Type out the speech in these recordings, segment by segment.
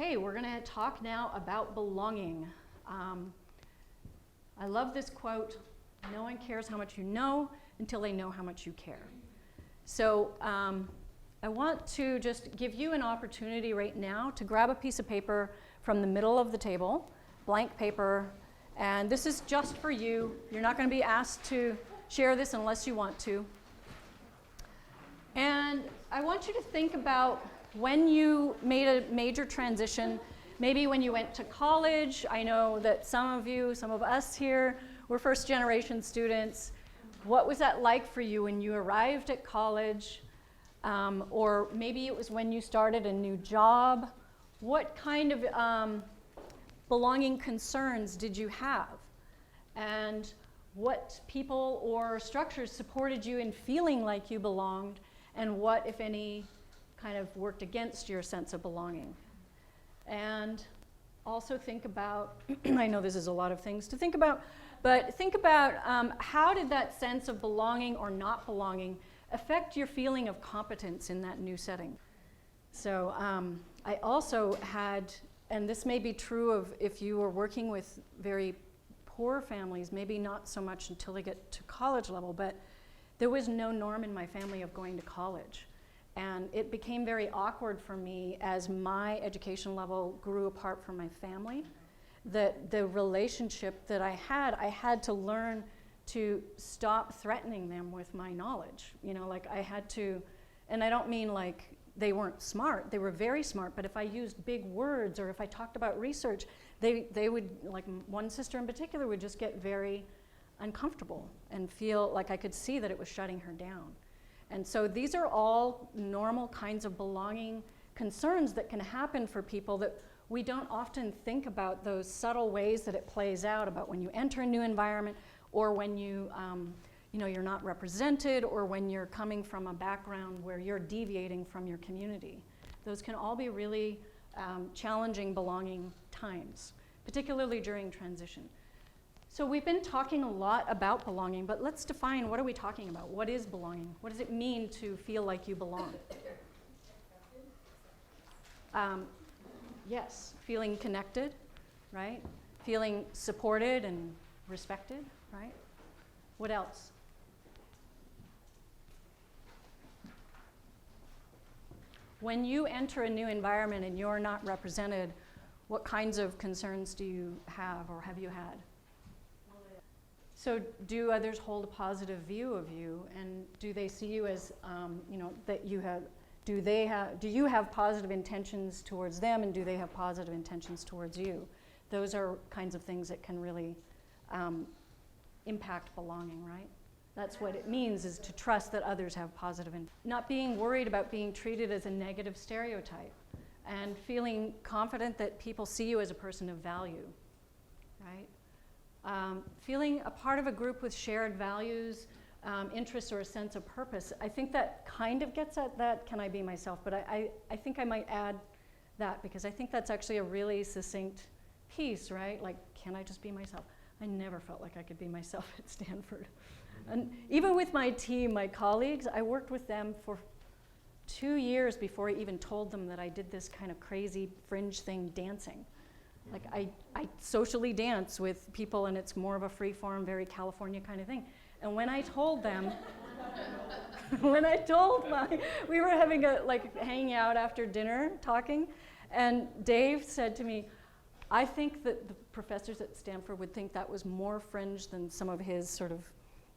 Okay, we're going to talk now about belonging. I love this quote, no one cares how much you know until they know how much you care. So I want to just give you an opportunity right now to grab a piece of paper from the middle of the table, blank paper, and this is just for you. You're not going to be asked to share this unless you want to. And I want you to think about when you made a major transition, maybe when you went to college. I know that some of us here, were first generation students. What was that like for you when you arrived at college? Or maybe it was when you started a new job. What kind of belonging concerns did you have? And what people or structures supported you in feeling like you belonged? And what, if any, kind of worked against your sense of belonging? And also think about, I know this is a lot of things to think about, but think about how did that sense of belonging or not belonging affect your feeling of competence in that new setting? So I also had, and this may be true of if you were working with very poor families, maybe not so much until they get to college level, but there was no norm in my family of going to college. And it became very awkward for me as my education level grew apart from my family, that the relationship that I had to learn to stop threatening them with my knowledge. You know, like I had to, and I don't mean like they weren't smart, they were very smart, but if I used big words or if I talked about research, they would, like one sister in particular would just get very uncomfortable and feel like I could see that it was shutting her down. And so these are all normal kinds of belonging concerns that can happen for people that we don't often think about, those subtle ways that it plays out about when you enter a new environment or when you're not represented or when you're coming from a background where you're deviating from your community. Those can all be really challenging belonging times, particularly during transition. So we've been talking a lot about belonging, but let's define, what are we talking about? What is belonging? What does it mean to feel like you belong? Yes, feeling connected, right? Feeling supported and respected, right? What else? When you enter a new environment and you're not represented, what kinds of concerns do you have or have you had? So do others hold a positive view of you, and do they see you as, that you have, do you have positive intentions towards them, and do they have positive intentions towards you? Those are kinds of things that can really impact belonging, right? That's what it means, is to trust that others have positive, not being worried about being treated as a negative stereotype, and feeling confident that people see you as a person of value, right? Feeling a part of a group with shared values, interests, or a sense of purpose. I think that kind of gets at that, can I be myself? But I think I might add that, because I think that's actually a really succinct piece, right? Like, can I just be myself? I never felt like I could be myself at Stanford. And even with my team, my colleagues, I worked with them for 2 years before I even told them that I did this kind of crazy fringe thing, dancing. Like I socially dance with people, and it's more of a free-form, very California kind of thing. And when I told them, we were having hanging out after dinner, talking, and Dave said to me, I think that the professors at Stanford would think that was more fringe than some of his sort of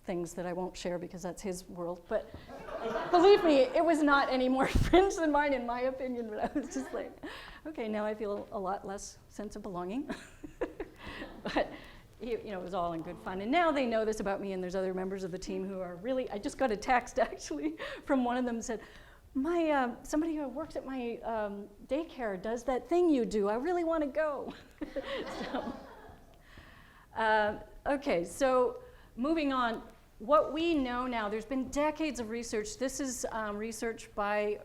things that I won't share because that's his world. But believe me, it was not any more fringe than mine, in my opinion. But I was just like, okay, now I feel a lot less sense of belonging. But it was all in good fun. And now they know this about me, and there's other members of the team who are really, I just got a text actually from one of them, said, somebody who works at my daycare does that thing you do. I really want to go. Okay, so moving on. What we know now, there's been decades of research. This is research by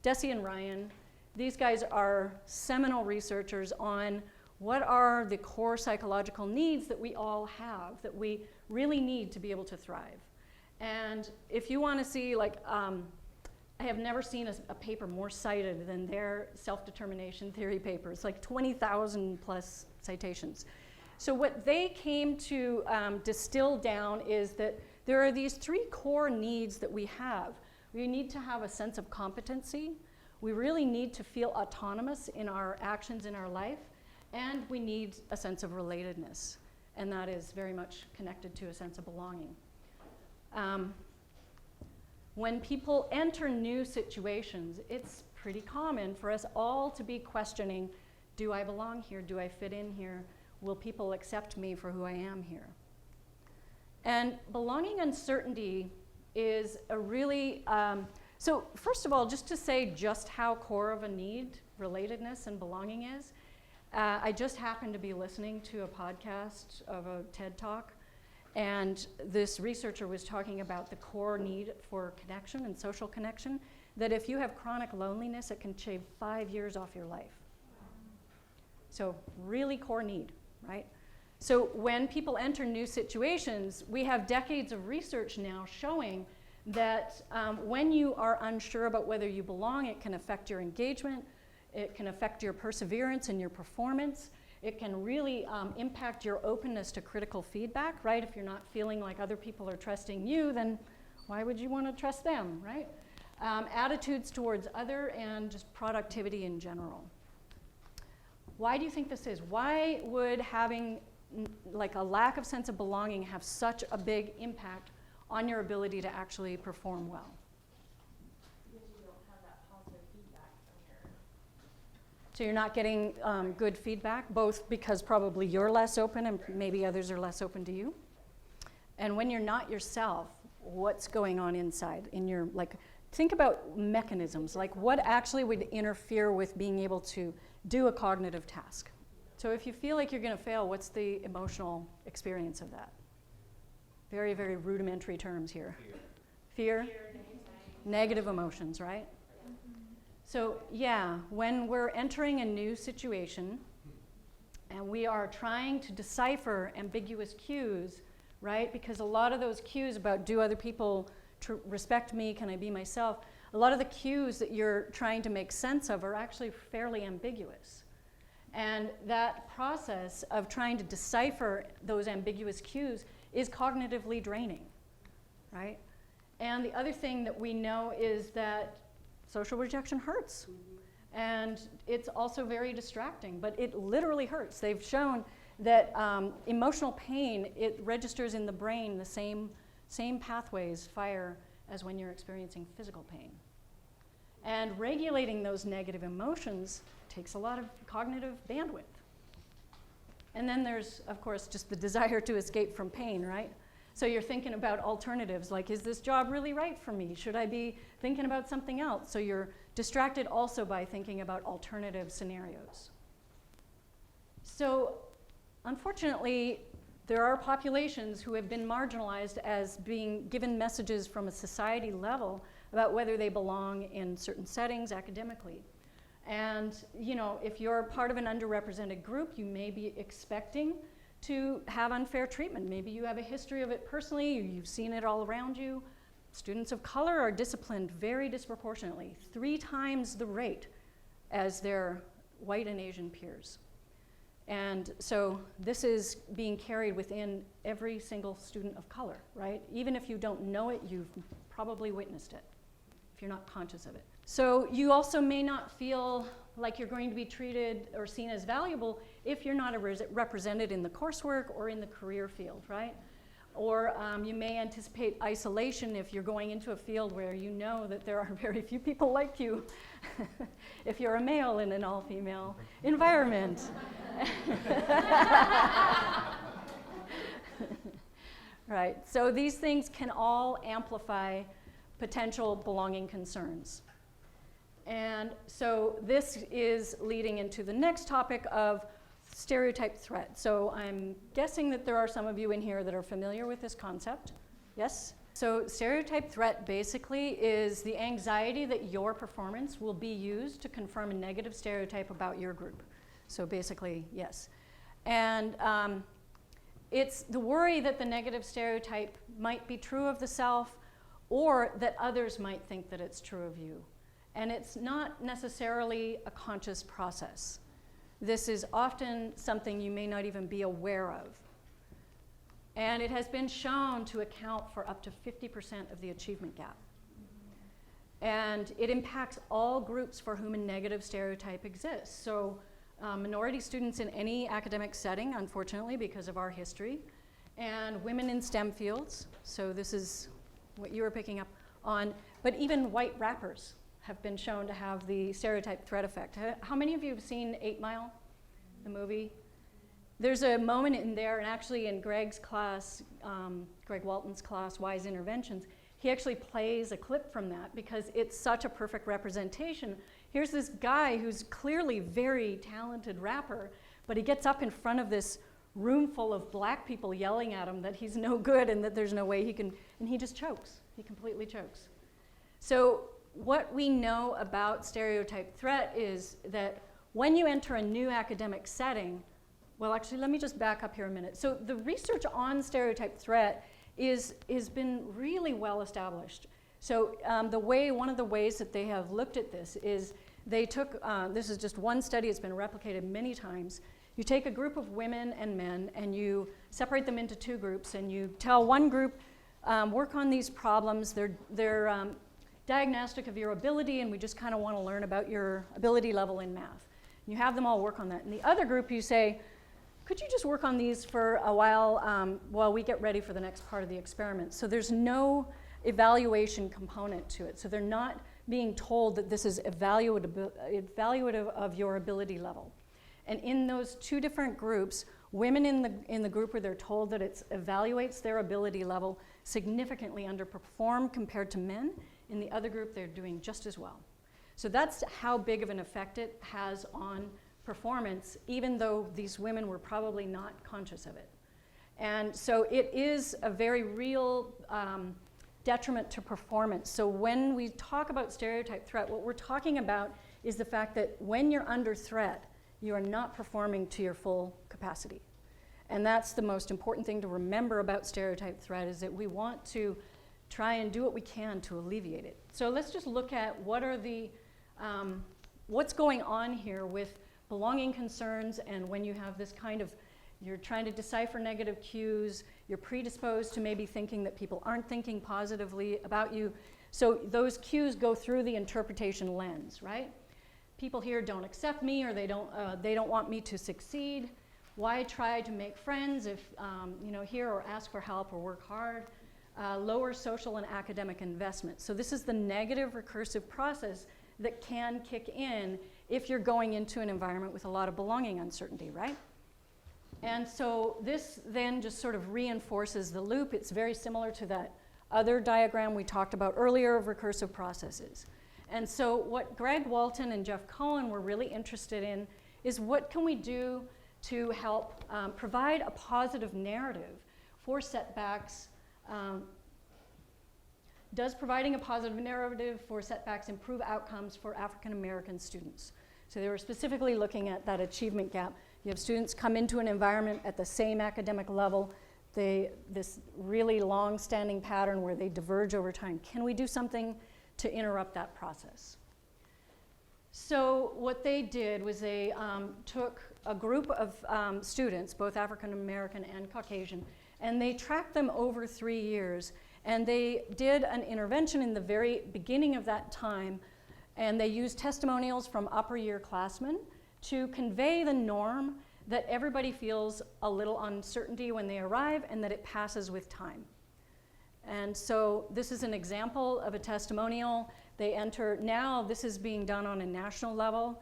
Deci and Ryan. These guys are seminal researchers on what are the core psychological needs that we all have, that we really need to be able to thrive. And if you want to see I have never seen a paper more cited than their self-determination theory papers, like 20,000 plus citations. So what they came to distill down is that there are these 3 core needs that we have. We need to have a sense of competency. We really need to feel autonomous in our actions in our life. And we need a sense of relatedness. And that is very much connected to a sense of belonging. When people enter new situations, it's pretty common for us all to be questioning, do I belong here? Do I fit in here? Will people accept me for who I am here? And belonging uncertainty is a really, so first of all, just to say just how core of a need relatedness and belonging is, I just happened to be listening to a podcast of a TED Talk, and this researcher was talking about the core need for connection and social connection, that if you have chronic loneliness, it can shave 5 years off your life. So really core need, right? So when people enter new situations, we have decades of research now showing that when you are unsure about whether you belong, it can affect your engagement, it can affect your perseverance and your performance. It can really impact your openness to critical feedback, right? If you're not feeling like other people are trusting you, then why would you want to trust them, right? Attitudes towards other and just productivity in general. Why do you think this is? Why would having like a lack of sense of belonging have such a big impact on your ability to actually perform well? Because you don't have that positive feedback from your... So you're not getting good feedback, both because probably you're less open and maybe others are less open to you. And when you're not yourself, what's going on inside in your, like, think about mechanisms, like what actually would interfere with being able to do a cognitive task. So if you feel like you're going to fail, what's the emotional experience of that? Very, very rudimentary terms here. Fear. Negative emotions, right? So yeah, when we're entering a new situation and we are trying to decipher ambiguous cues, right? Because a lot of those cues about do other people respect me, can I be myself, a lot of the cues that you're trying to make sense of are actually fairly ambiguous. And that process of trying to decipher those ambiguous cues is cognitively draining, right? And the other thing that we know is that social rejection hurts. And it's also very distracting, but it literally hurts. They've shown that emotional pain, it registers in the brain the same pathways fire as when you're experiencing physical pain. And regulating those negative emotions takes a lot of cognitive bandwidth. And then there's, of course, just the desire to escape from pain, right? So you're thinking about alternatives, like, is this job really right for me? Should I be thinking about something else? So you're distracted also by thinking about alternative scenarios. So unfortunately, there are populations who have been marginalized as being given messages from a society level about whether they belong in certain settings academically. And you know, if you're part of an underrepresented group, you may be expecting to have unfair treatment. Maybe you have a history of it personally, you've seen it all around you. Students of color are disciplined very disproportionately, 3 times the rate as their white and Asian peers. And so this is being carried within every single student of color, right? Even if you don't know it, you've probably witnessed it, if you're not conscious of it. So you also may not feel like you're going to be treated or seen as valuable if you're not represented in the coursework or in the career field, right? Or you may anticipate isolation if you're going into a field where you know that there are very few people like you if you're a male in an all-female environment. Right, so these things can all amplify potential belonging concerns. And so this is leading into the next topic of stereotype threat. So I'm guessing that there are some of you in here that are familiar with this concept. Yes? So stereotype threat basically is the anxiety that your performance will be used to confirm a negative stereotype about your group. So basically, yes. And it's the worry that the negative stereotype might be true of the self, or that others might think that it's true of you. And it's not necessarily a conscious process. This is often something you may not even be aware of. And it has been shown to account for up to 50% of the achievement gap. And it impacts all groups for whom a negative stereotype exists. So minority students in any academic setting, unfortunately, because of our history, and women in STEM fields. So this is what you were picking up on. But even white rappers have been shown to have the stereotype threat effect. How many of you have seen 8 Mile, the movie? There's a moment in there, and actually in Greg's class, Greg Walton's class, Wise Interventions, he actually plays a clip from that because it's such a perfect representation. Here's this guy who's clearly very talented rapper, but he gets up in front of this room full of black people yelling at him that he's no good and that there's no way he can, and he just chokes. He completely chokes. So what we know about stereotype threat is that when you enter a new academic setting, well, actually, let me just back up here a minute. So the research on stereotype threat has been really well established. So one of the ways that they have looked at this is they took, this is just one study, it's been replicated many times. You take a group of women and men and you separate them into 2 groups and you tell one group, work on these problems, they're diagnostic of your ability and we just kind of want to learn about your ability level in math. You have them all work on that. In the other group you say, could you just work on these for a while we get ready for the next part of the experiment? So there's no evaluation component to it. So they're not being told that this is evaluative of your ability level. And in those 2 different groups, women in the group where they're told that it evaluates their ability level significantly underperform compared to men. In the other group, they're doing just as well. So that's how big of an effect it has on performance, even though these women were probably not conscious of it. And so it is a very real detriment to performance. So when we talk about stereotype threat, what we're talking about is the fact that when you're under threat, you are not performing to your full capacity. And that's the most important thing to remember about stereotype threat, is that we want to try and do what we can to alleviate it. So let's just look at what are the, what's going on here with belonging concerns, and when you have this kind of, you're trying to decipher negative cues, you're predisposed to maybe thinking that people aren't thinking positively about you. So those cues go through the interpretation lens, right? People here don't accept me, or they don't want me to succeed. Why try to make friends if, here, or ask for help or work hard? Lower social and academic investment. So this is the negative recursive process that can kick in if you're going into an environment with a lot of belonging uncertainty, right? And so this then just sort of reinforces the loop. It's very similar to that other diagram we talked about earlier of recursive processes. And so what Greg Walton and Jeff Cohen were really interested in is what can we do to help provide a positive narrative for setbacks. Does providing a positive narrative for setbacks improve outcomes for African American students? So they were specifically looking at that achievement gap. You have students come into an environment at the same academic level, this really long-standing pattern where they diverge over time. Can we do something to interrupt that process? So what they did was they took a group of students, both African American and Caucasian, and they tracked them over 3 years. And they did an intervention in the very beginning of that time, and they used testimonials from upper year classmen to convey the norm that everybody feels a little uncertainty when they arrive and that it passes with time. And so this is an example of a testimonial. They enter, now this is being done on a national level,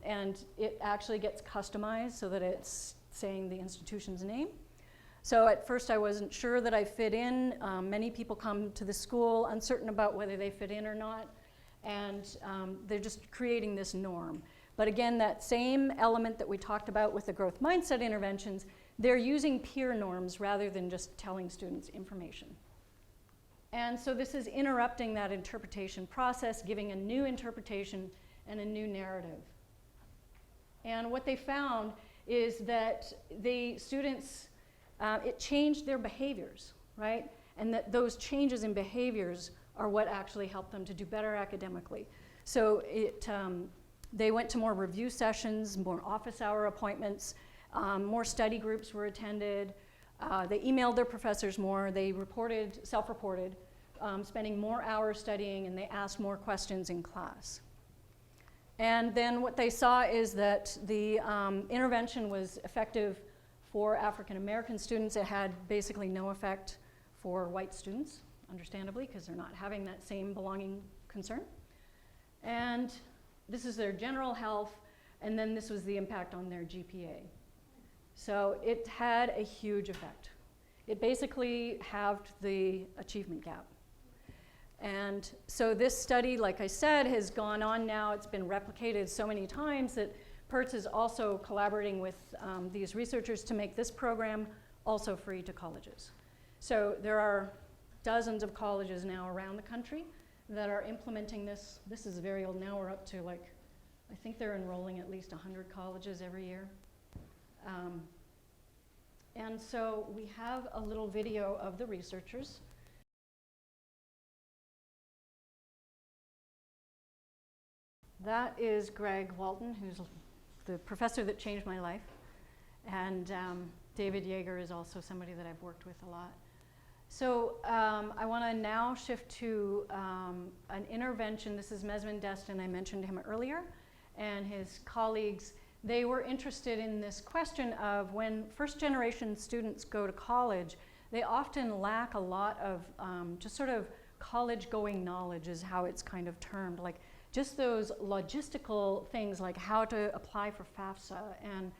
and it actually gets customized so that it's saying the institution's name. So at first I wasn't sure that I fit in. Many people come to the school uncertain about whether they fit in or not, and they're just creating this norm. But again, that same element that we talked about with the growth mindset interventions, they're using peer norms rather than just telling students information. And so this is interrupting that interpretation process, giving a new interpretation and a new narrative. And what they found is that the students, it changed their behaviors, right? and that those changes in behaviors are what actually help them to do better academically. So they went to more review sessions, more office hour appointments, more study groups were attended. They emailed their professors more. They self-reported, spending more hours studying, and they asked more questions in class. And then what they saw is that the intervention was effective for African American students. It had basically no effect for white students, understandably, because they're not having that same belonging concern. And this is their general health, and then this was the impact on their GPA. So it had a huge effect. It basically halved the achievement gap. And so this study, like I said, has gone on now. It's been replicated so many times that Pertz is also collaborating with these researchers to make this program also free to colleges. So there are dozens of colleges now around the country that are implementing this. This is very old now. We're up to I think they're enrolling at least 100 colleges every year. And so we have a little video of the researchers. That is Greg Walton, who's the professor that changed my life. And David Yeager is also somebody that I've worked with a lot. So I want to now shift to an intervention. This is Mesmin Destin. I mentioned him earlier, and his colleagues. They were interested in this question of when first-generation students go to college, they often lack a lot of just sort of college-going knowledge is how it's kind of termed. Like just those logistical things like how to apply for FAFSA and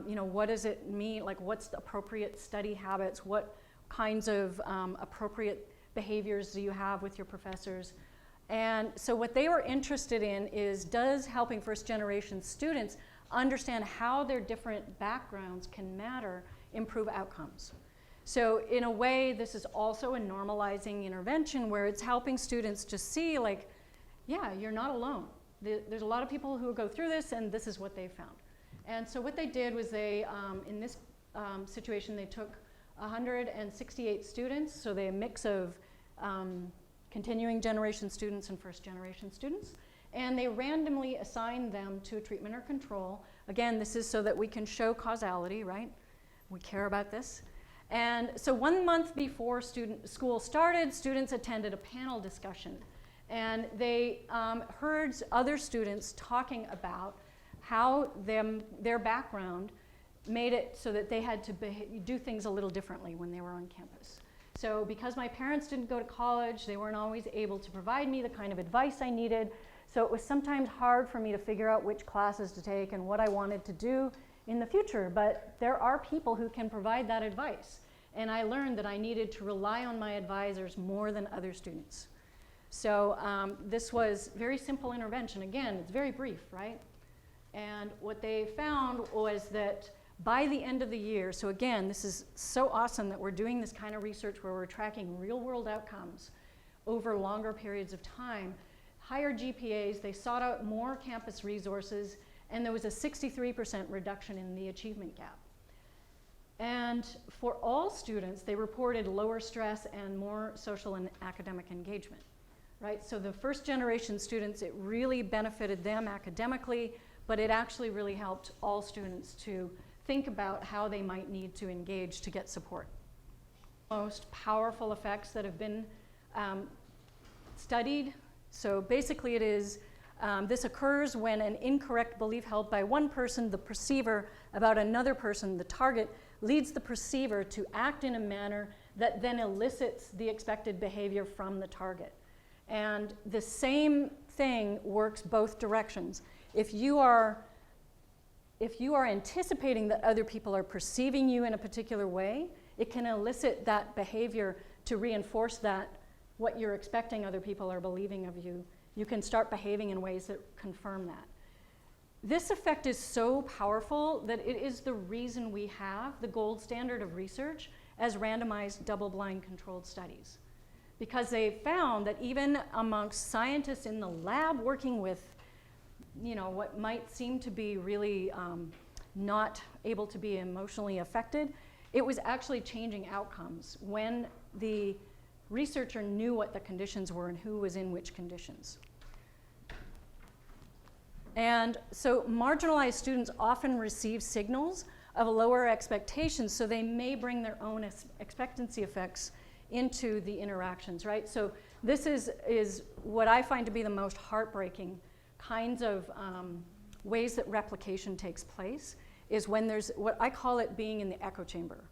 you know, what does it mean, like what's the appropriate study habits, what kinds of appropriate behaviors do you have with your professors. And so what they were interested in is, does helping first-generation students understand how their different backgrounds can matter, improve outcomes. So in a way, this is also a normalizing intervention where it's helping students to see like, yeah, you're not alone. There's a lot of people who go through this, and this is what they found. And so what they did was they, in this situation, they took 168 students, so they a mix of continuing generation students and first generation students, and they randomly assigned them to a treatment or control. Again, this is so that we can show causality, right? We care about this. And so 1 month before school started, students attended a panel discussion. And they heard other students talking about how their background made it so that they had to do things a little differently when they were on campus. So because my parents didn't go to college, they weren't always able to provide me the kind of advice I needed. So it was sometimes hard for me to figure out which classes to take and what I wanted to do in the future. But there are people who can provide that advice. And I learned that I needed to rely on my advisors more than other students. So this was very simple intervention. Again, it's very brief, right? And what they found was that by the end of the year, so again, this is so awesome that we're doing this kind of research where we're tracking real world outcomes over longer periods of time, higher GPAs, they sought out more campus resources, and there was a 63% reduction in the achievement gap. And for all students, they reported lower stress and more social and academic engagement, right? So the first generation students, it really benefited them academically, but it actually really helped all students to think about how they might need to engage to get support. Most powerful effects that have been studied. So basically it is, this occurs when an incorrect belief held by one person, the perceiver, about another person, the target, leads the perceiver to act in a manner that then elicits the expected behavior from the target. And the same thing works both directions. If you are anticipating that other people are perceiving you in a particular way, it can elicit that behavior to reinforce that what you're expecting other people are believing of you. You can start behaving in ways that confirm that. This effect is so powerful that it is the reason we have the gold standard of research as randomized double-blind controlled studies. Because they found that even amongst scientists in the lab working with what might seem to be really not able to be emotionally affected, it was actually changing outcomes when the researcher knew what the conditions were and who was in which conditions. And so marginalized students often receive signals of lower expectations, so they may bring their own expectancy effects into the interactions, right? So this is what I find to be the most heartbreaking kinds of ways that replication takes place, is when there's what I call it being in the echo chamber,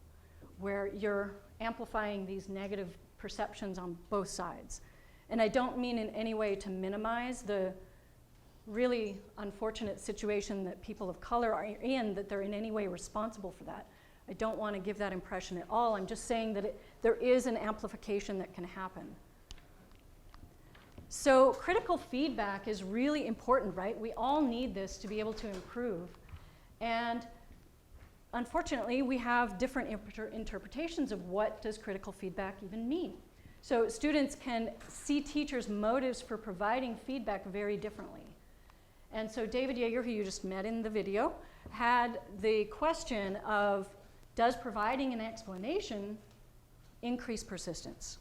where you're amplifying these negative perceptions on both sides. And I don't mean in any way to minimize the really unfortunate situation that people of color are in, that they're in any way responsible for that. I don't want to give that impression at all. I'm just saying that there is an amplification that can happen. So critical feedback is really important, right? We all need this to be able to improve. And unfortunately, we have different interpretations of what does critical feedback even mean. So students can see teachers' motives for providing feedback very differently. And so David Yeager, who you just met in the video, had the question of, does providing an explanation increase persistence?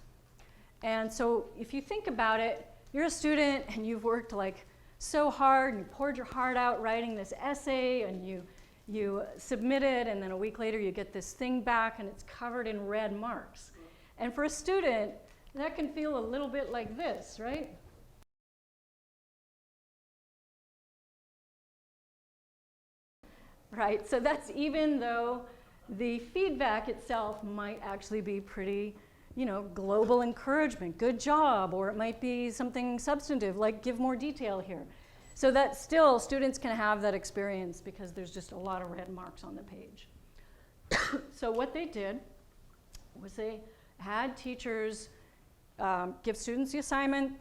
And so if you think about it, you're a student and you've worked like so hard and you poured your heart out writing this essay and you submit it, and then a week later you get this thing back and it's covered in red marks. And for a student, that can feel a little bit like this, right? Right, so that's even though the feedback itself might actually be pretty, global encouragement, good job, or it might be something substantive like give more detail here. So that still students can have that experience because there's just a lot of red marks on the page. So what they did was they had teachers give students the assignment,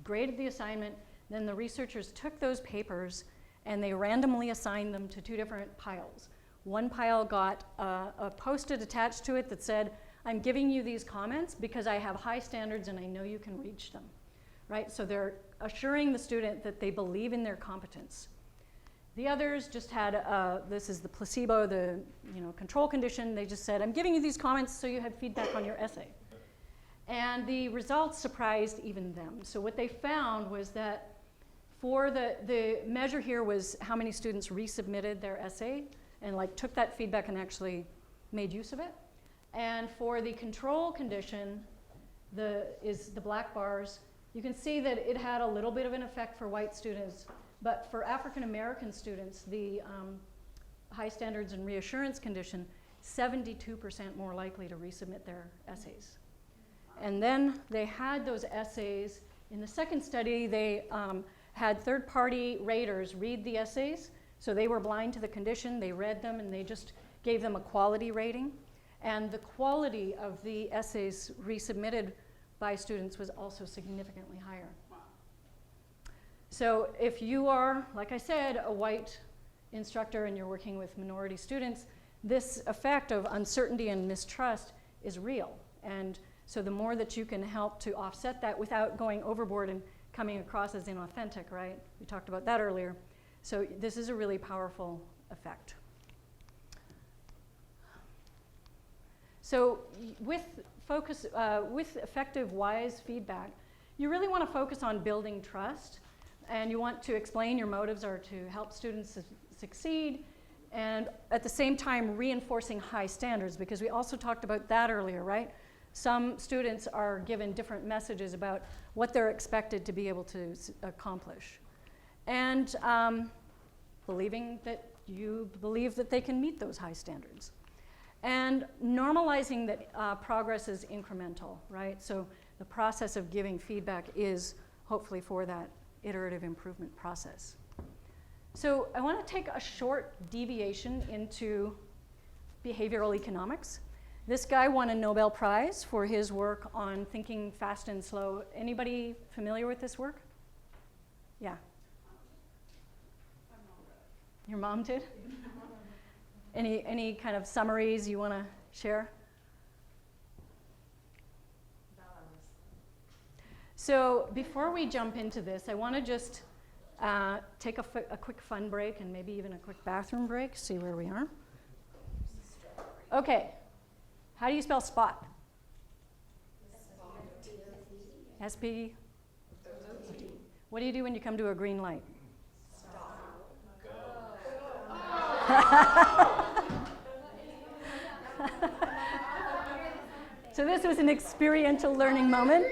graded the assignment, then the researchers took those papers and they randomly assigned them to two different piles. One pile got a post-it attached to it that said, I'm giving you these comments because I have high standards and I know you can reach them, right? So they're assuring the student that they believe in their competence. The others just had, this is the placebo, the control condition. They just said, I'm giving you these comments so you have feedback on your essay. And the results surprised even them. So what they found was that for the measure here was how many students resubmitted their essay and took that feedback and actually made use of it. And for the control condition, is the black bars, you can see that it had a little bit of an effect for white students, but for African American students, the high standards and reassurance condition, 72% more likely to resubmit their essays. And then they had those essays. In the second study, they had third-party raters read the essays. So they were blind to the condition, they read them, and they just gave them a quality rating. And the quality of the essays resubmitted by students was also significantly higher. Wow. So if you are, like I said, a white instructor and you're working with minority students, this effect of uncertainty and mistrust is real. And so the more that you can help to offset that without going overboard and coming across as inauthentic, right? We talked about that earlier. So this is a really powerful effect. So with effective, wise feedback, you really want to focus on building trust, and you want to explain your motives are to help students succeed, and at the same time reinforcing high standards, because we also talked about that earlier, right? Some students are given different messages about what they're expected to be able to accomplish. And believing that you believe that they can meet those high standards. And normalizing that progress is incremental, right? So the process of giving feedback is hopefully for that iterative improvement process. So I want to take a short deviation into behavioral economics. This guy won a Nobel Prize for his work on thinking fast and slow. Anybody familiar with this work? Yeah. Your mom did? Any kind of summaries you want to share? So before we jump into this, I want to just take a quick fun break and maybe even a quick bathroom break, see where we are. Okay, How do you spell spot? S-P? What do you do when you come to a green light? So this was an experiential learning moment.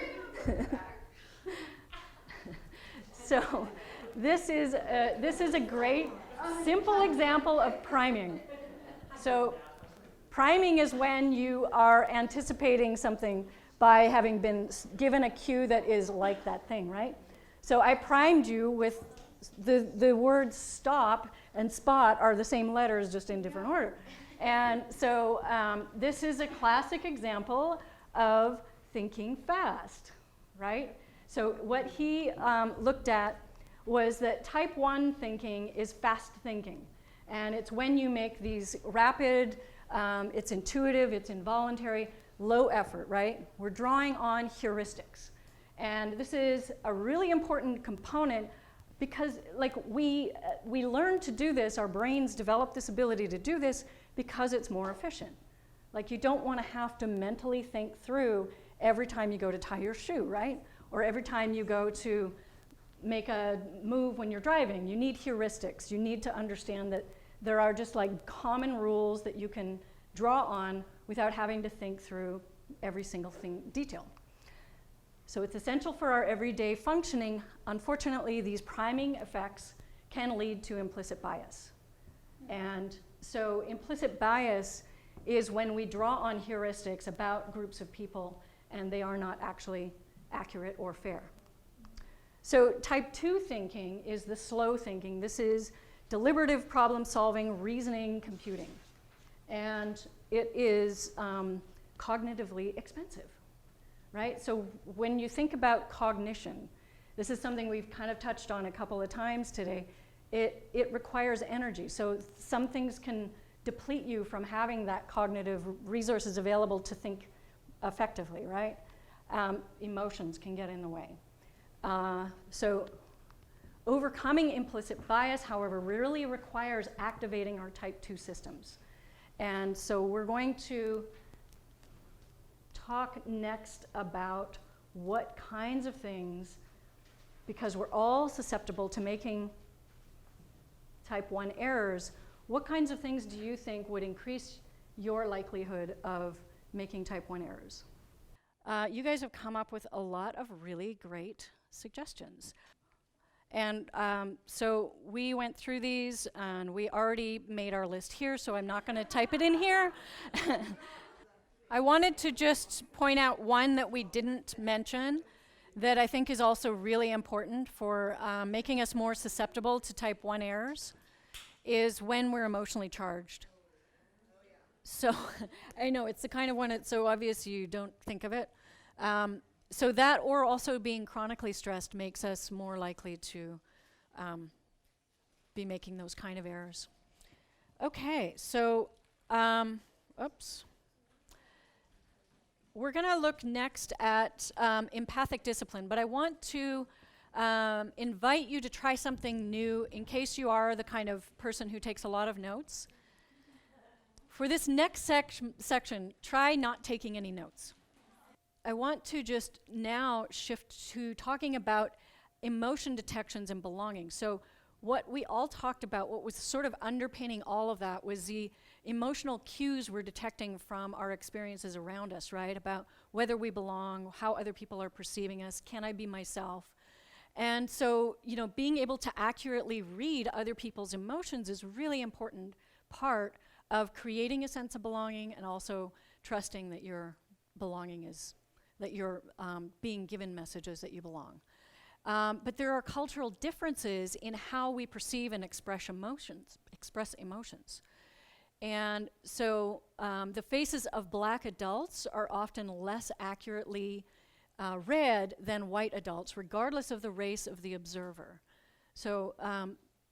So this is a great, simple example of priming. So priming is when you are anticipating something by having been given a cue that is like that thing, right? So I primed you with the words stop and spot are the same letters, just in different order. And so this is a classic example of thinking fast, right? So what he looked at was that type 1 thinking is fast thinking. And it's when you make these rapid, it's intuitive, it's involuntary, low effort, right? We're drawing on heuristics. And this is a really important component because like we learn to do this, our brains develop this ability to do this because it's more efficient. Like you don't want to have to mentally think through every time you go to tie your shoe, right? Or every time you go to make a move when you're driving. You need heuristics. You need to understand that there are just like common rules that you can draw on without having to think through every single thing detail. So it's essential for our everyday functioning. Unfortunately, these priming effects can lead to implicit bias. And so implicit bias is when we draw on heuristics about groups of people and they are not actually accurate or fair. So type 2 thinking is the slow thinking. This is deliberative problem solving, reasoning, computing. And it is cognitively expensive, right? So when you think about cognition, this is something we've kind of touched on a couple of times today. It requires energy. So some things can deplete you from having that cognitive resources available to think effectively, right? Emotions can get in the way. So overcoming implicit bias, however, really requires activating our type 2 systems. And so we're going to talk next about what kinds of things, because we're all susceptible to making type 1 errors, what kinds of things do you think would increase your likelihood of making type 1 errors? You guys have come up with a lot of really great suggestions. And so we went through these and we already made our list here, so I'm not going to type it in here. I wanted to just point out one that we didn't mention that I think is also really important for making us more susceptible to type 1 errors is when we're emotionally charged. So I know it's the kind of one that's so obvious you don't think of it. So that or also being chronically stressed makes us more likely to be making those kind of errors. Okay, so oops. We're going to look next at empathic discipline, but I want to invite you to try something new in case you are the kind of person who takes a lot of notes. For this next section, try not taking any notes. I want to just now shift to talking about emotion detections and belonging. So what we all talked about, what was sort of underpinning all of that was the emotional cues we're detecting from our experiences around us, right? About whether we belong, how other people are perceiving us, can I be myself? And so, you know, being able to accurately read other people's emotions is a really important part of creating a sense of belonging and also trusting that your belonging is, that you're being given messages that you belong. But there are cultural differences in how we perceive and express emotions. And so the faces of black adults are often less accurately read than white adults, regardless of the race of the observer. So,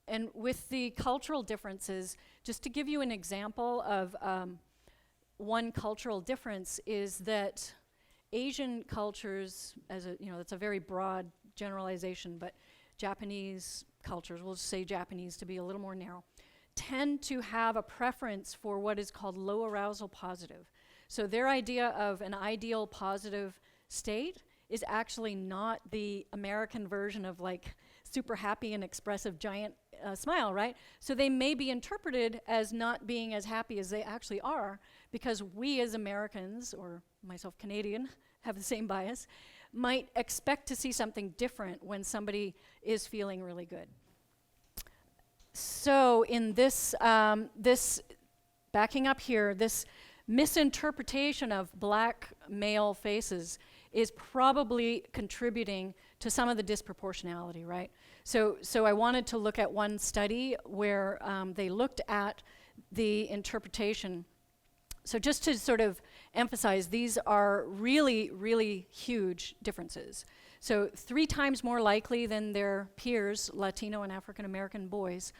and with the cultural differences, just to give you an example of one cultural difference is that Asian cultures, as a, you know, that's a very broad generalization, but Japanese cultures, we'll just say Japanese to be a little more narrow, tend to have a preference for what is called low arousal positive. So their idea of an ideal positive state is actually not the American version of like super happy and expressive giant smile, right? So they may be interpreted as not being as happy as they actually are, because we as Americans, or myself Canadian, have the same bias, might expect to see something different when somebody is feeling really good. So in this, backing up here, this misinterpretation of black male faces is probably contributing to some of the disproportionality, right? So I wanted to look at one study where they looked at the interpretation. So just to sort of emphasize, these are really, really huge differences. So 3 times more likely than their peers, Latino and African American boys,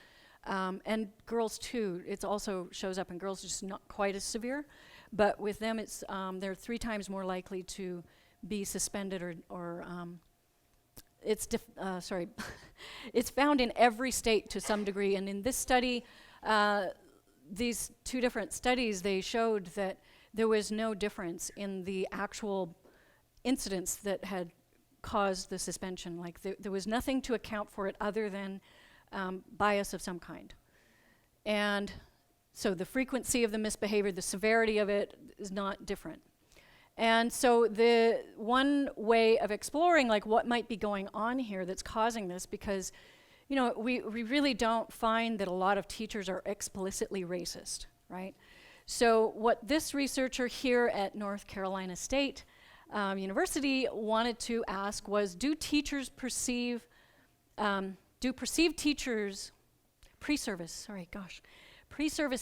and girls too. It also shows up in girls, just not quite as severe. But with them, it's they're 3 times more likely to be suspended or it's it's found in every state to some degree. And in this study, these 2 different studies, they showed that there was no difference in the actual incidents that had caused the suspension. Like there was nothing to account for it other than bias of some kind. And so the frequency of the misbehavior, the severity of it is not different. And so the one way of exploring like what might be going on here that's causing this, because you know, we really don't find that a lot of teachers are explicitly racist, right? So what this researcher here at North Carolina State University wanted to ask was, do perceived teachers, pre-service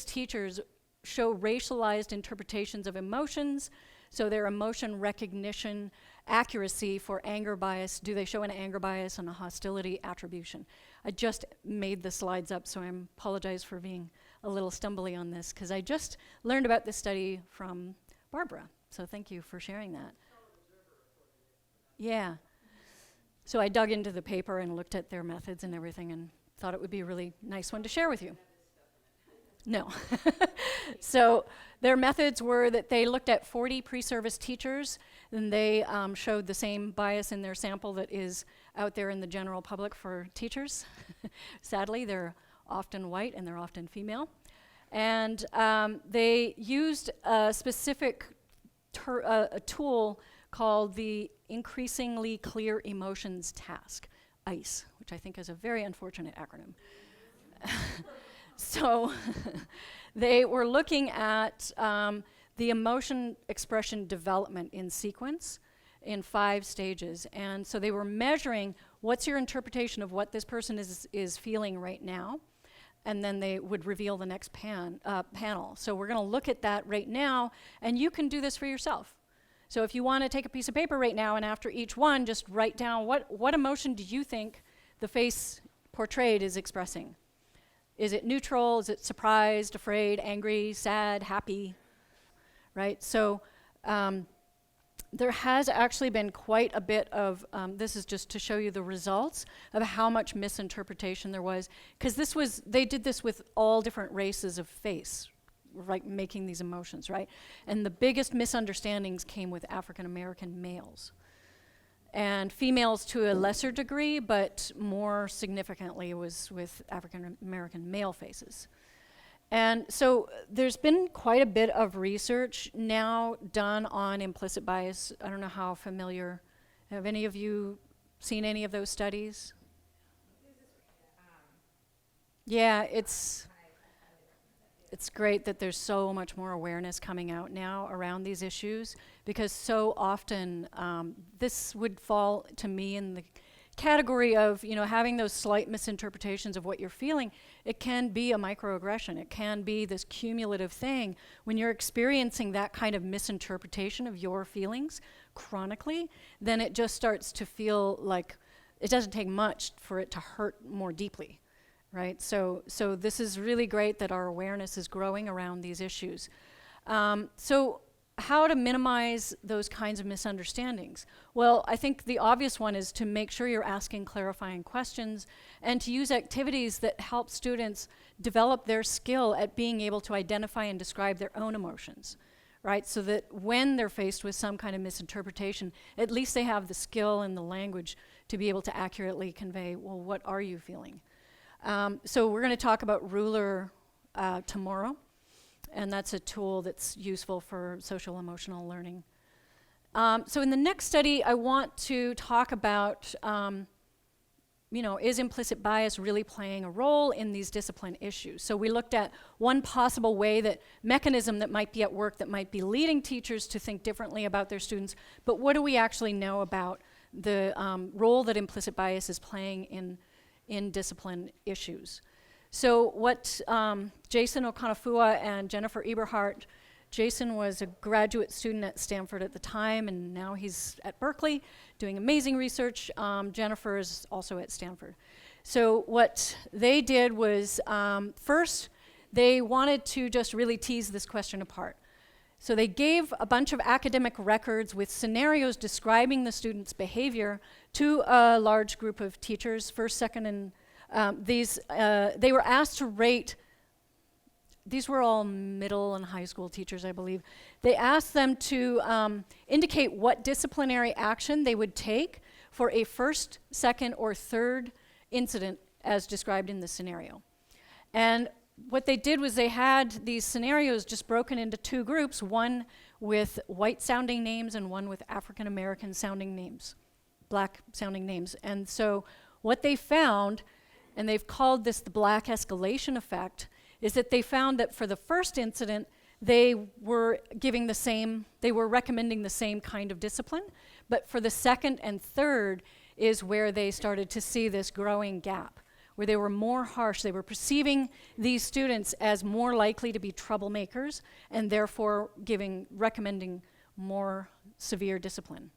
teachers show racialized interpretations of emotions? So their emotion recognition accuracy for anger bias, do they show an anger bias and a hostility attribution? I just made the slides up, so I apologize for being a little stumbly on this, because I just learned about this study from Barbara, so thank you for sharing that. Yeah. So I dug into the paper and looked at their methods and everything and thought it would be a really nice one to share with you. No. So their methods were that they looked at 40 pre-service teachers, and they showed the same bias in their sample that is out there in the general public for teachers. Sadly, they're often white and they're often female. And they used a specific a tool called the Increasingly Clear Emotions Task, ICE, which I think is a very unfortunate acronym. So they were looking at the emotion expression development in sequence in 5 stages. And so they were measuring what's your interpretation of what this person is feeling right now. And then they would reveal the next panel. So we're going to look at that right now, and you can do this for yourself. So if you want to take a piece of paper right now, and after each one, just write down what emotion do you think the face portrayed is expressing? Is it neutral? Is it surprised, afraid, angry, sad, happy? Right? So there has actually been quite a bit of, this is just to show you the results of how much misinterpretation there was. Because they did this with all different races of face, like making these emotions, right? And the biggest misunderstandings came with African American males. And females to a lesser degree, but more significantly was with African American male faces. And so there's been quite a bit of research now done on implicit bias. I don't know how familiar, have any of you seen any of those studies? Yeah, it's great that there's so much more awareness coming out now around these issues, because so often this would fall to me in the category of, you know, having those slight misinterpretations of what you're feeling. It can be a microaggression. It can be this cumulative thing. When you're experiencing that kind of misinterpretation of your feelings chronically, then it just starts to feel like it doesn't take much for it to hurt more deeply. Right? So this is really great that our awareness is growing around these issues. So how to minimize those kinds of misunderstandings? Well, I think the obvious one is to make sure you're asking clarifying questions and to use activities that help students develop their skill at being able to identify and describe their own emotions. right? So that when they're faced with some kind of misinterpretation, at least they have the skill and the language to be able to accurately convey, well, what are you feeling? So we're going to talk about Ruler tomorrow, and that's a tool that's useful for social emotional learning. So in the next study, I want to talk about, is implicit bias really playing a role in these discipline issues? So we looked at one possible way that mechanism that might be at work that might be leading teachers to think differently about their students, but what do we actually know about the role that implicit bias is playing in discipline issues? So what Jason Okonofua and Jennifer Eberhardt, Jason was a graduate student at Stanford at the time, and now he's at Berkeley doing amazing research. Jennifer is also at Stanford. So what they did was, first, they wanted to just really tease this question apart. So they gave a bunch of academic records with scenarios describing the student's behavior to a large group of teachers, first, second, and they were asked to rate. These were all middle and high school teachers, I believe. They asked them to indicate what disciplinary action they would take for a first, second, or third incident as described in the scenario. And what they did was they had these scenarios just broken into two groups, one with white-sounding names and one with African-American sounding names, black-sounding names. And so what they found, and they've called this the black escalation effect, is that they found that for the first incident, they were recommending the same kind of discipline, but for the second and third is where they started to see this growing gap, where they were more harsh. They were perceiving these students as more likely to be troublemakers and therefore recommending more severe discipline.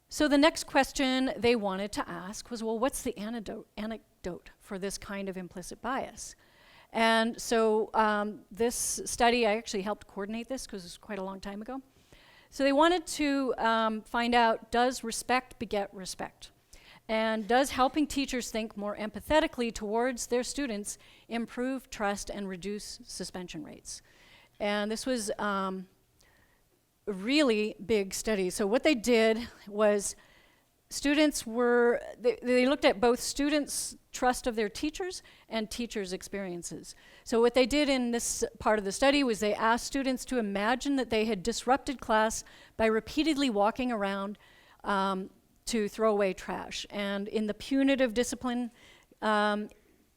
So the next question they wanted to ask was, well, what's the anecdote for this kind of implicit bias? And so this study, I actually helped coordinate this because it was quite a long time ago. So they wanted to find out, does respect beget respect? And does helping teachers think more empathetically towards their students improve trust and reduce suspension rates? And this was a really big study. So what they did was they looked at both students' trust of their teachers and teachers' experiences. So what they did in this part of the study was they asked students to imagine that they had disrupted class by repeatedly walking around to throw away trash. And in the punitive discipline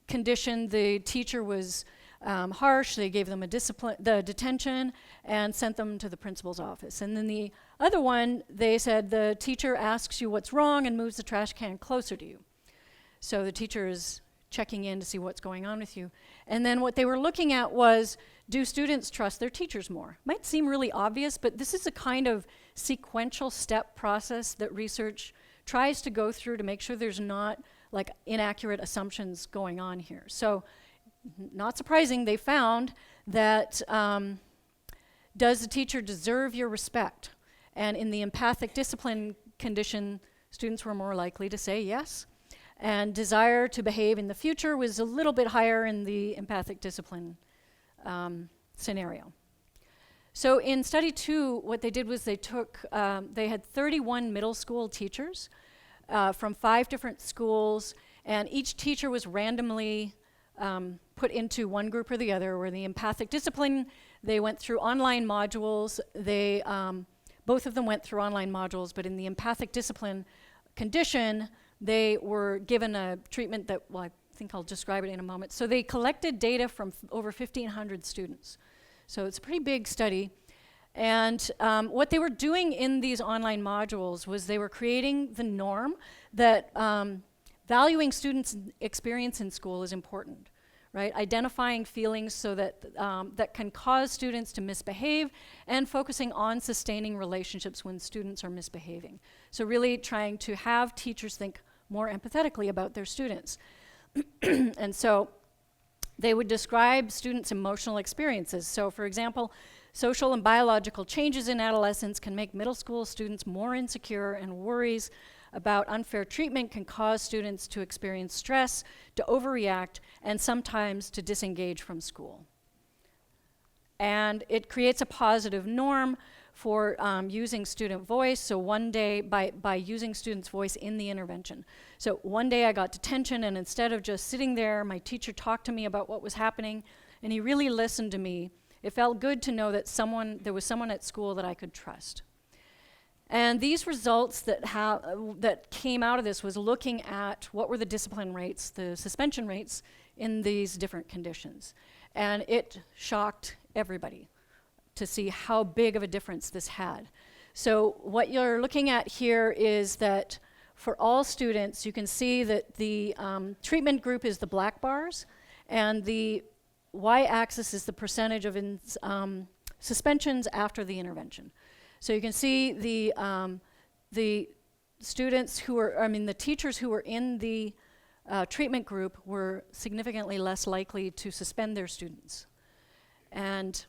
condition, the teacher was harsh. They gave them the detention and sent them to the principal's office. And then the other one, they said the teacher asks you what's wrong and moves the trash can closer to you. So the teacher is checking in to see what's going on with you. And then what they were looking at was, do students trust their teachers more? Might seem really obvious, but this is a kind of sequential step process that research tries to go through to make sure there's not like inaccurate assumptions going on here. So not surprising, they found that does the teacher deserve your respect? And in the empathic discipline condition, students were more likely to say yes. And desire to behave in the future was a little bit higher in the empathic discipline scenario. So in study 2, what they did was they had 31 middle school teachers from 5 different schools, and each teacher was randomly put into one group or the other. Where the empathic discipline, they went through online modules. Both of them went through online modules, but in the empathic discipline condition, they were given a treatment that, well, I think I'll describe it in a moment. So they collected data from over 1,500 students. So it's a pretty big study. And what they were doing in these online modules was they were creating the norm that valuing students' experience in school is important, right? Identifying feelings so that that can cause students to misbehave, and focusing on sustaining relationships when students are misbehaving. So really trying to have teachers think more empathetically about their students. And so they would describe students' emotional experiences. So for example, social and biological changes in adolescence can make middle school students more insecure, and worries about unfair treatment can cause students to experience stress, to overreact, and sometimes to disengage from school. And it creates a positive norm for using student voice. So one day, by using students' voice in the intervention. So one day I got detention, and instead of just sitting there, my teacher talked to me about what was happening, and he really listened to me. It felt good to know that there was someone at school that I could trust. And these results that came out of this was looking at what were the discipline rates, the suspension rates in these different conditions. And it shocked everybody to see how big of a difference this had. So what you're looking at here is that for all students, you can see that the treatment group is the black bars, and the y-axis is the percentage of suspensions after the intervention. So you can see the students who were, the teachers who were in the treatment group were significantly less likely to suspend their students. And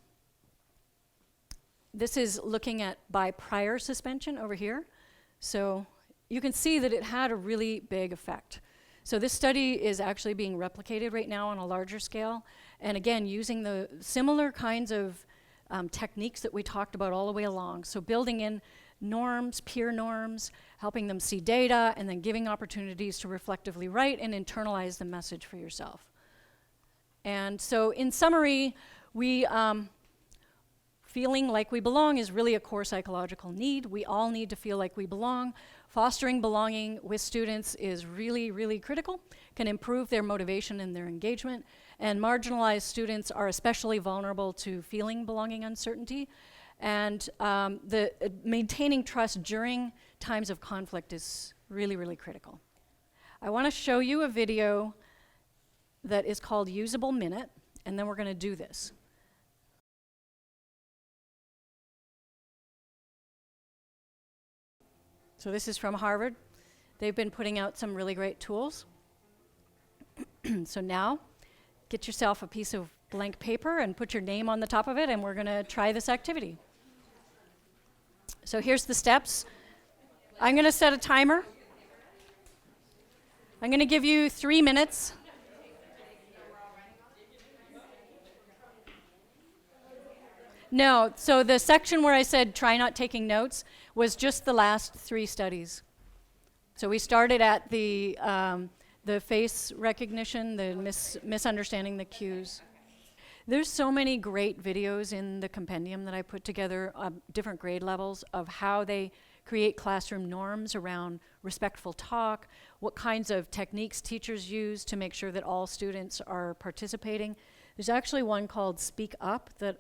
this is looking at by prior suspension over here. So you can see that it had a really big effect. So this study is actually being replicated right now on a larger scale. And again, using the similar kinds of techniques that we talked about all the way along. So building in norms, peer norms, helping them see data, and then giving opportunities to reflectively write and internalize the message for yourself. And so in summary, feeling like we belong is really a core psychological need. We all need to feel like we belong. Fostering belonging with students is really, really critical, can improve their motivation and their engagement. And marginalized students are especially vulnerable to feeling belonging uncertainty. And maintaining trust during times of conflict is really, really critical. I want to show you a video that is called Usable Minute, and then we're going to do this. So this is from Harvard. They've been putting out some really great tools. So now, get yourself a piece of blank paper and put your name on the top of it, and we're going to try this activity. So here's the steps. I'm going to set a timer. I'm going to give you 3 minutes. No, so the section where I said try not taking notes was just the last 3 studies. So we started at the face recognition, the misunderstanding the cues. There's so many great videos in the compendium that I put together, different grade levels, of how they create classroom norms around respectful talk, what kinds of techniques teachers use to make sure that all students are participating. There's actually one called Speak Up that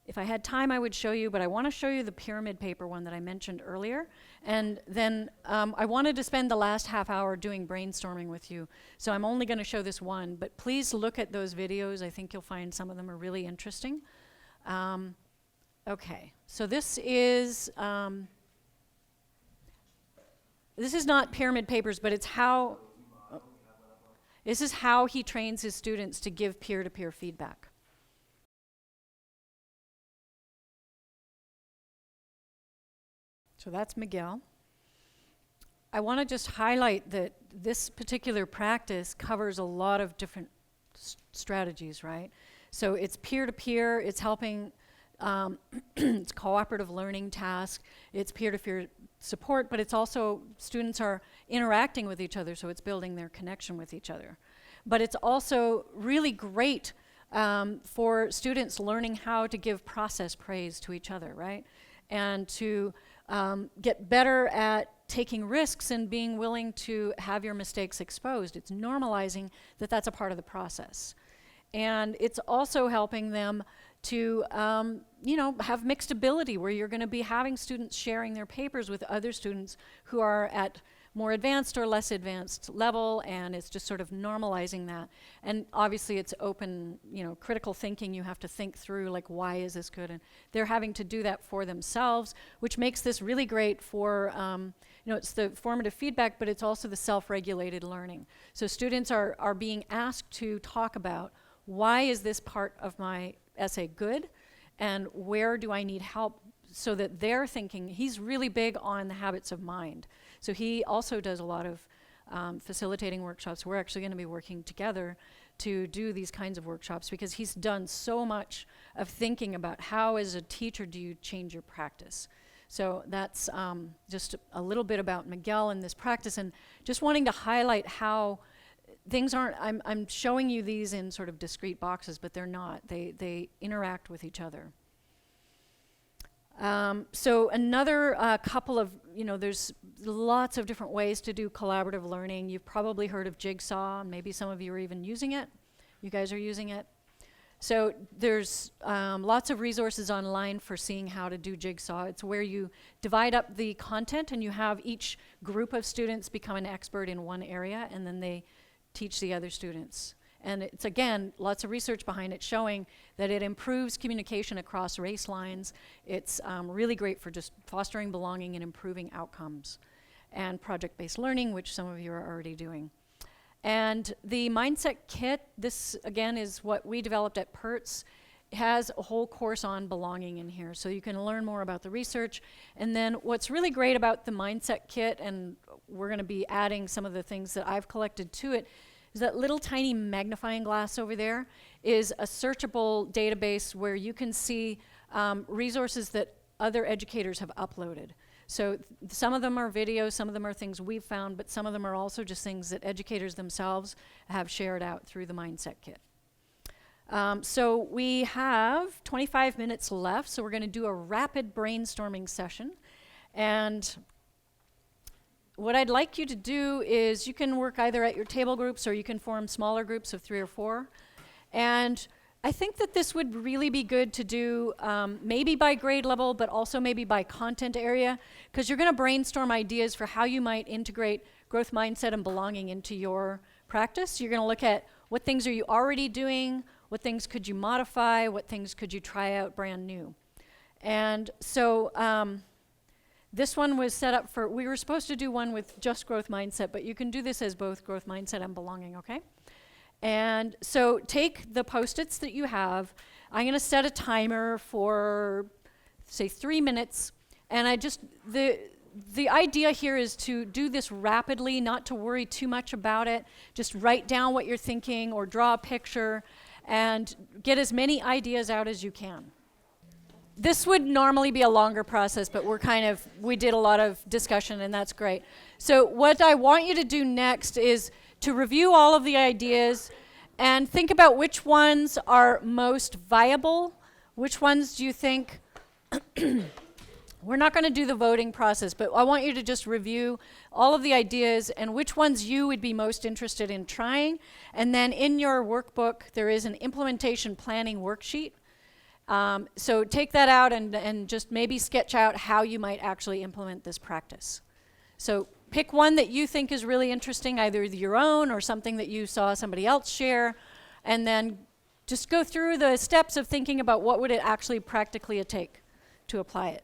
if I had time, I would show you, but I want to show you the pyramid paper one that I mentioned earlier. And then I wanted to spend the last half hour doing brainstorming with you. So I'm only going to show this one, but please look at those videos. I think you'll find some of them are really interesting. Okay, so this is not pyramid papers, but it's this is how he trains his students to give peer-to-peer feedback. So that's Miguel. I want to just highlight that this particular practice covers a lot of different strategies, right? So it's peer-to-peer, it's helping, it's cooperative learning task, it's peer-to-peer support, but it's also students are interacting with each other, so it's building their connection with each other. But it's also really great for students learning how to give process praise to each other, right? And to get better at taking risks and being willing to have your mistakes exposed. It's normalizing that that's a part of the process. And it's also helping them to have mixed ability, where you're going to be having students sharing their papers with other students who are at more advanced or less advanced level, and it's just sort of normalizing that. And obviously it's open, critical thinking. You have to think through, like, why is this good? And they're having to do that for themselves, which makes this really great for, it's the formative feedback, but it's also the self-regulated learning. So students are being asked to talk about, why is this part of my essay good? And where do I need help? So that they're thinking, he's really big on the habits of mind. So he also does a lot of facilitating workshops. We're actually going to be working together to do these kinds of workshops because he's done so much of thinking about how as a teacher do you change your practice. So that's just a little bit about Miguel and this practice, and just wanting to highlight how things aren't, I'm showing you these in sort of discrete boxes, but they're not. They interact with each other. So another couple of, there's lots of different ways to do collaborative learning. You've probably heard of Jigsaw, and maybe some of you are even using it. You guys are using it. So there's lots of resources online for seeing how to do Jigsaw. It's where you divide up the content and you have each group of students become an expert in one area, and then they teach the other students. And it's, again, lots of research behind it showing that it improves communication across race lines. It's really great for just fostering belonging and improving outcomes. And project-based learning, which some of you are already doing. And the Mindset Kit, this, again, is what we developed at Pertz. It has a whole course on belonging in here, so you can learn more about the research. And then what's really great about the Mindset Kit, and we're going to be adding some of the things that I've collected to it, is that little tiny magnifying glass over there is a searchable database where you can see resources that other educators have uploaded. So some of them are videos, some of them are things we've found, but some of them are also just things that educators themselves have shared out through the Mindset Kit. So we have 25 minutes left, so we're going to do a rapid brainstorming session. And what I'd like you to do is you can work either at your table groups or you can form smaller groups of 3 or 4. And I think that this would really be good to do maybe by grade level, but also maybe by content area, because you're going to brainstorm ideas for how you might integrate growth mindset and belonging into your practice. You're going to look at what things are you already doing, what things could you modify, what things could you try out brand new. And so this one was set up for, we were supposed to do one with just growth mindset, but you can do this as both growth mindset and belonging, okay? And so take the Post-its that you have. I'm going to set a timer for, say, 3 minutes. And the idea here is to do this rapidly, not to worry too much about it. Just write down what you're thinking or draw a picture and get as many ideas out as you can. This would normally be a longer process, but we did a lot of discussion, and that's great. So what I want you to do next is to review all of the ideas and think about which ones are most viable. Which ones do you think, we're not going to do the voting process, but I want you to just review all of the ideas and which ones you would be most interested in trying. And then in your workbook, there is an implementation planning worksheet. So take that out and just maybe sketch out how you might actually implement this practice. So pick one that you think is really interesting, either your own or something that you saw somebody else share, and then just go through the steps of thinking about what would it actually practically take to apply it.